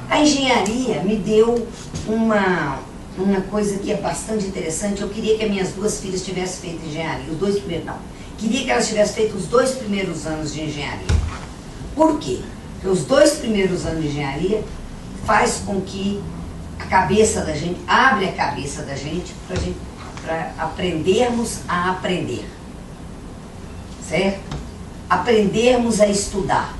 A engenharia me deu uma coisa que é bastante interessante. Eu queria que as minhas duas filhas tivessem feito engenharia, os dois primeiros não. Queria que elas tivessem feito os 2 primeiros anos de engenharia. Por quê? Porque os 2 primeiros anos de engenharia faz com que a cabeça da gente, abre a cabeça da gente para aprendermos a aprender. Certo? Aprendermos a estudar.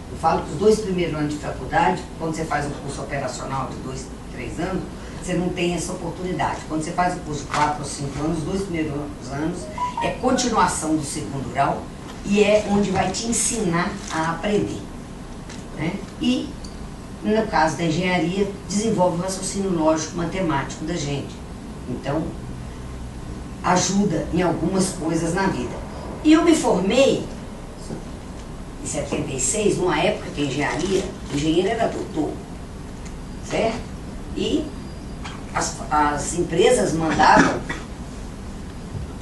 Eu falo que os 2 primeiros anos de faculdade, quando você faz um curso operacional de 2, 3 anos, você não tem essa oportunidade. Quando você faz o curso de 4 ou 5 anos, os 2 primeiros anos é continuação do segundo grau e é onde vai te ensinar a aprender. Né? E, no caso da engenharia, desenvolve o raciocínio lógico matemático da gente. Então, ajuda em algumas coisas na vida. E eu me formei em 76, numa época que o engenheiro era doutor, certo? E as empresas mandavam,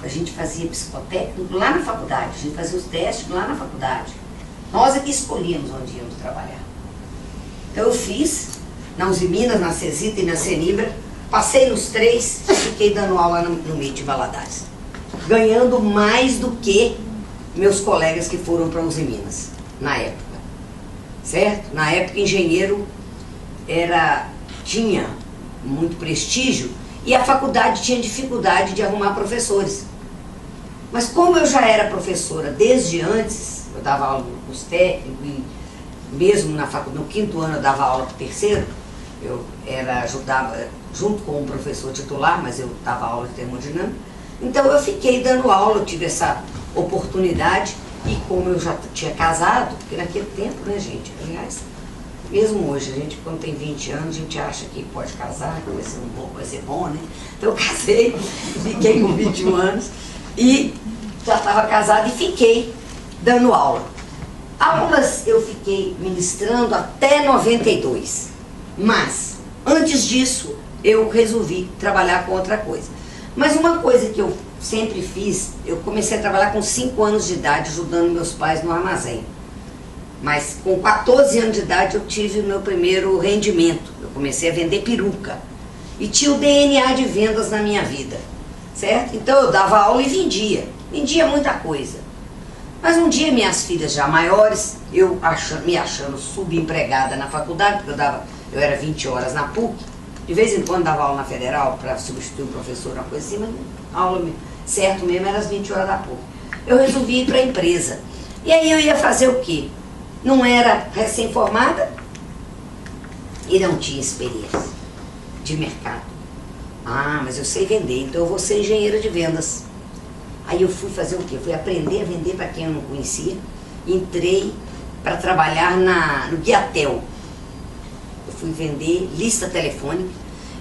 a gente fazia psicotécnico lá na faculdade, a gente fazia os testes lá na faculdade. Nós é que escolhíamos onde íamos trabalhar. Então eu fiz na Uzi Minas, na Cesita e na Senibra, passei nos 3 e fiquei dando aula no MIT Valadares, ganhando mais do que meus colegas que foram para Uzi Minas, na época, certo? Na época, engenheiro tinha muito prestígio e a faculdade tinha dificuldade de arrumar professores. Mas como eu já era professora desde antes, eu dava aula no curso técnico e mesmo no 5º ano eu dava aula para o 3º, eu ajudava junto com o professor titular, mas eu dava aula de termodinâmica. Então eu fiquei dando aula, eu tive essa oportunidade e como eu já tinha casado, porque naquele tempo, né, gente, aliás, mesmo hoje, a gente quando tem 20 anos, a gente acha que pode casar, que vai ser bom, né? Então eu casei, fiquei com 21 anos e já estava casada e fiquei dando aula. Aulas eu fiquei ministrando até 92, mas antes disso eu resolvi trabalhar com outra coisa. Mas uma coisa que eu sempre fiz, eu comecei a trabalhar com 5 anos de idade, ajudando meus pais no armazém. Mas com 14 anos de idade eu tive o meu primeiro rendimento. Eu comecei a vender peruca. E tinha o DNA de vendas na minha vida, certo? Então eu dava aula e vendia muita coisa. Mas um dia minhas filhas já maiores, eu me achando subempregada na faculdade, porque eu era 20 horas na PUC, de vez em quando dava aula na Federal para substituir o professor, uma coisa assim, mas aula certo mesmo era as 20 horas da PUC. Eu resolvi ir para a empresa. E aí eu ia fazer o quê? Não era recém-formada e não tinha experiência de mercado. Ah, mas eu sei vender, então eu vou ser engenheira de vendas. Aí eu fui fazer o quê? Fui aprender a vender para quem eu não conhecia. Entrei para trabalhar no Guiatel. Eu fui vender lista telefônica.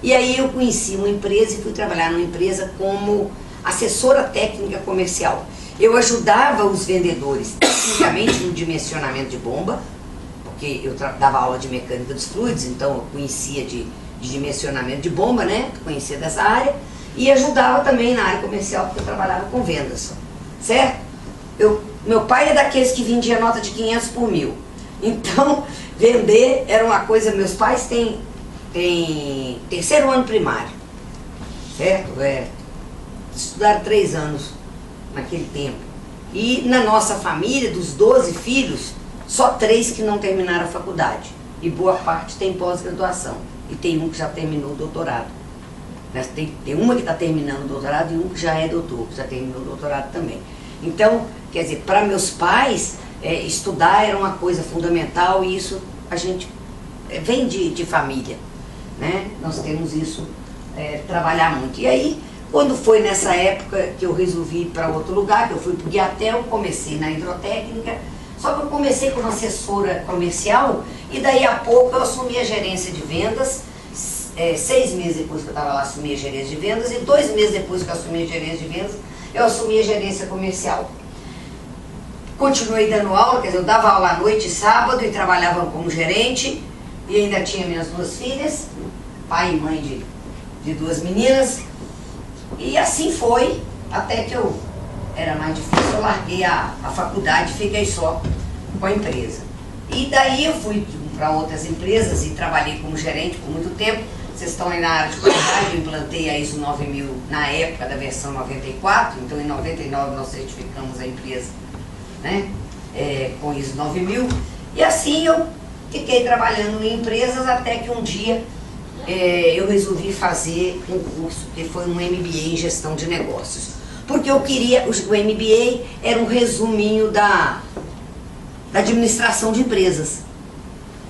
E aí eu conheci uma empresa e fui trabalhar numa empresa como assessora técnica comercial. Eu ajudava os vendedores, tecnicamente no dimensionamento de bomba, porque eu dava aula de mecânica dos fluidos, então eu conhecia de dimensionamento de bomba, né? Conhecia dessa área. E ajudava também na área comercial, porque eu trabalhava com vendas, certo? Meu pai é daqueles que vendia nota de 500 por 1000. Então, vender era uma coisa... Meus pais têm 3º ano primário, certo? Estudaram 3 anos naquele tempo. E na nossa família, dos 12 filhos, só 3 que não terminaram a faculdade. E boa parte tem pós-graduação. E tem um que já terminou o doutorado. Tem uma que está terminando o doutorado e um que já é doutor, que já terminou o doutorado também. Então, quer dizer, para meus pais, estudar era uma coisa fundamental e isso a gente vem de família, né? Nós temos isso, trabalhar muito. E aí, quando foi nessa época que eu resolvi ir para outro lugar, que eu fui para o Guiatel, comecei na hidrotécnica, só que eu comecei como assessora comercial e daí a pouco eu assumi a gerência de vendas. 6 meses depois que eu estava lá, assumi a gerência de vendas, e 2 meses depois que eu assumi a gerência de vendas, eu assumi a gerência comercial. Continuei dando aula, quer dizer, eu dava aula à noite e sábado e trabalhava como gerente, e ainda tinha minhas 2 filhas, pai e mãe de 2 meninas, e assim foi, até que era mais difícil, eu larguei a faculdade e fiquei só com a empresa. E daí eu fui para outras empresas e trabalhei como gerente por muito tempo. Vocês estão aí na área de qualidade, eu implantei a ISO 9000 na época da versão 94, então em 99 nós certificamos a empresa, né, com ISO 9000. E assim eu fiquei trabalhando em empresas até que um dia eu resolvi fazer um curso que foi um MBA em gestão de negócios. Porque eu queria, o MBA era um resuminho da administração de empresas.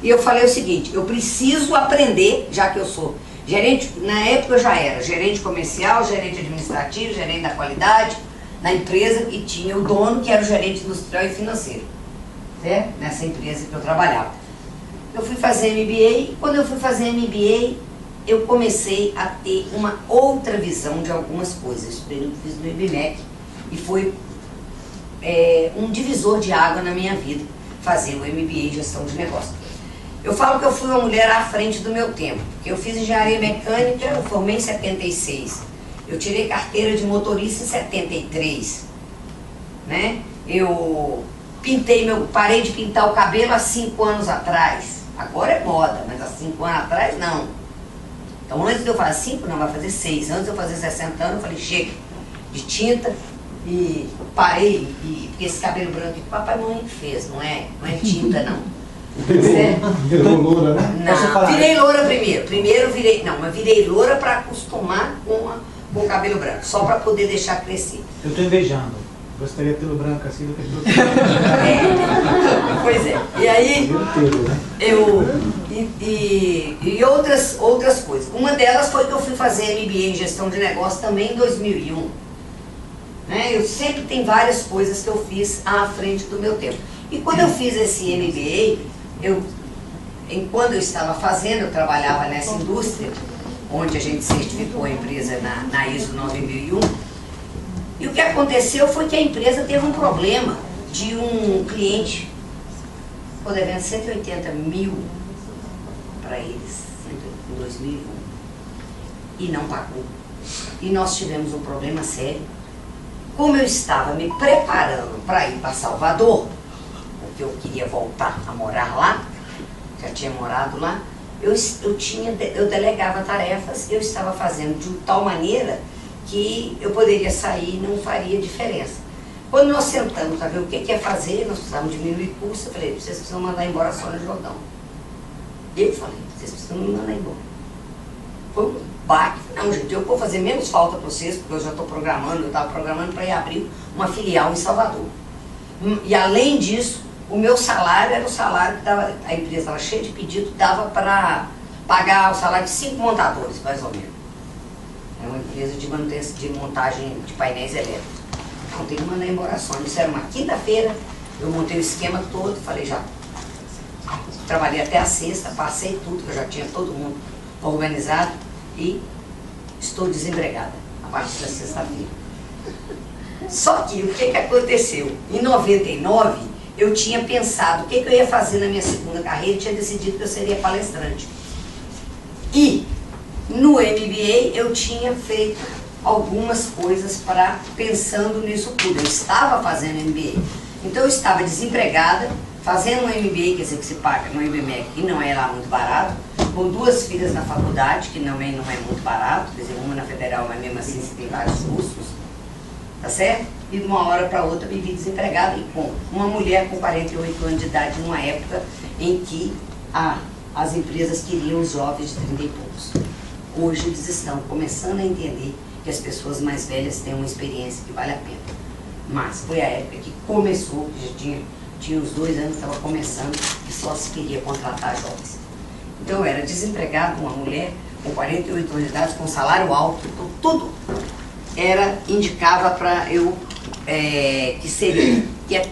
E eu falei o seguinte, eu preciso aprender, já que eu sou gerente, na época eu já era gerente comercial, gerente administrativo, gerente da qualidade, na empresa, e tinha o dono que era o gerente industrial e financeiro, certo? Nessa empresa que eu trabalhava. Eu fui fazer MBA, e quando eu fui fazer MBA, eu comecei a ter uma outra visão de algumas coisas. Isso eu fiz no IBMEC e foi um divisor de água na minha vida, fazer o MBA em gestão de negócio. Eu falo que eu fui uma mulher à frente do meu tempo, porque eu fiz engenharia mecânica, eu formei em 76, eu tirei carteira de motorista em 73, né? Eu parei de pintar o cabelo há 5 anos atrás, agora é moda, mas há 5 anos atrás não. Então antes de eu fazer 5, não, vai fazer 6, antes de eu fazer 60 anos, eu falei, chega de tinta, e parei, porque esse cabelo branco que papai e mamãe fez, não é tinta não. Virou loura, né? Não, virei loura primeiro virei, não, mas virei loura para acostumar com o cabelo branco, só para poder deixar crescer. Eu estou invejando, gostaria de pelo branco assim do que do Pois é, e aí e outras coisas. Uma delas foi que eu fui fazer MBA em gestão de negócio também em 2001. Né? Eu sempre tenho várias coisas que eu fiz à frente do meu tempo. E quando eu fiz esse MBA, enquanto eu estava fazendo, eu trabalhava nessa indústria, onde a gente certificou a empresa na ISO 9001, e o que aconteceu foi que a empresa teve um problema de um cliente, ficou devendo 180 mil para eles, em 2001, e não pagou. E nós tivemos um problema sério. Como eu estava me preparando para ir para Salvador, porque eu queria voltar a morar lá, já tinha morado lá, eu delegava tarefas, eu estava fazendo de tal maneira que eu poderia sair e não faria diferença. Quando nós sentamos para ver o que ia fazer, nós precisávamos diminuir custo, eu falei, vocês precisam mandar embora a Sônia Jordão. Eu falei, vocês precisam me mandar embora. Foi um baque. Não, gente, eu vou fazer menos falta para vocês, porque eu já estou programando, eu estava programando para ir abrir uma filial em Salvador. E além disso, o meu salário era o salário que dava, a empresa estava cheia de pedido, dava para pagar o salário de 5 montadores, mais ou menos. É uma empresa de montagem de painéis elétricos. Então tem que mandar embora a Sônia. Isso era uma quinta-feira, eu montei o esquema todo, falei já. Trabalhei até a sexta, passei tudo, que eu já tinha todo mundo organizado e estou desempregada a partir da sexta-feira. Só que o que aconteceu? Em 99, eu tinha pensado o que eu ia fazer na minha segunda carreira e tinha decidido que eu seria palestrante. E no MBA eu tinha feito algumas coisas pensando nisso tudo. Eu estava fazendo MBA. Então eu estava desempregada, fazendo um MBA, quer dizer, que se paga no IBMEC, que não é lá muito barato, com 2 filhas na faculdade, que também não é muito barato, quer dizer, uma na federal, mas mesmo assim você tem vários custos, tá certo? E de uma hora para outra me vi desempregada e com uma mulher com 48 anos de idade, numa época em que as empresas queriam os jovens de 30 e poucos. Hoje eles estão começando a entender que as pessoas mais velhas têm uma experiência que vale a pena. Mas foi a época que começou, que já tinha uns 2 anos, estava começando, e só se queria contratar jovens. Então eu era desempregada, uma mulher com 48 anos de idade, com salário alto, então, tudo indicava para eu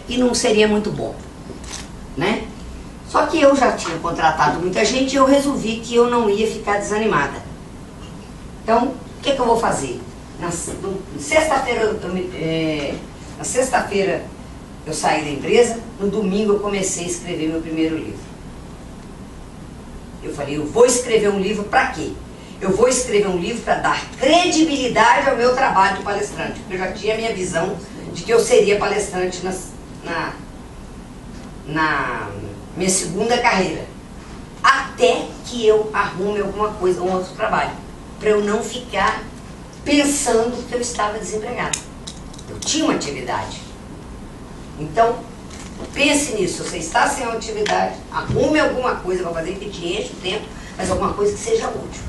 que não seria muito bom, né? Só que eu já tinha contratado muita gente e eu resolvi que eu não ia ficar desanimada. Então, o que eu vou fazer? Na sexta-feira eu saí da empresa, no domingo eu comecei a escrever meu primeiro livro. Eu falei, eu vou escrever um livro para quê? Eu vou escrever um livro para dar credibilidade ao meu trabalho de palestrante, porque eu já tinha a minha visão de que eu seria palestrante na minha segunda carreira. até que eu arrume alguma coisa, um outro trabalho, para eu não ficar pensando que eu estava desempregada. Eu tinha uma atividade. Então, pense nisso, você está sem atividade, arrume alguma coisa para fazer que te enche o tempo, mas alguma coisa que seja útil.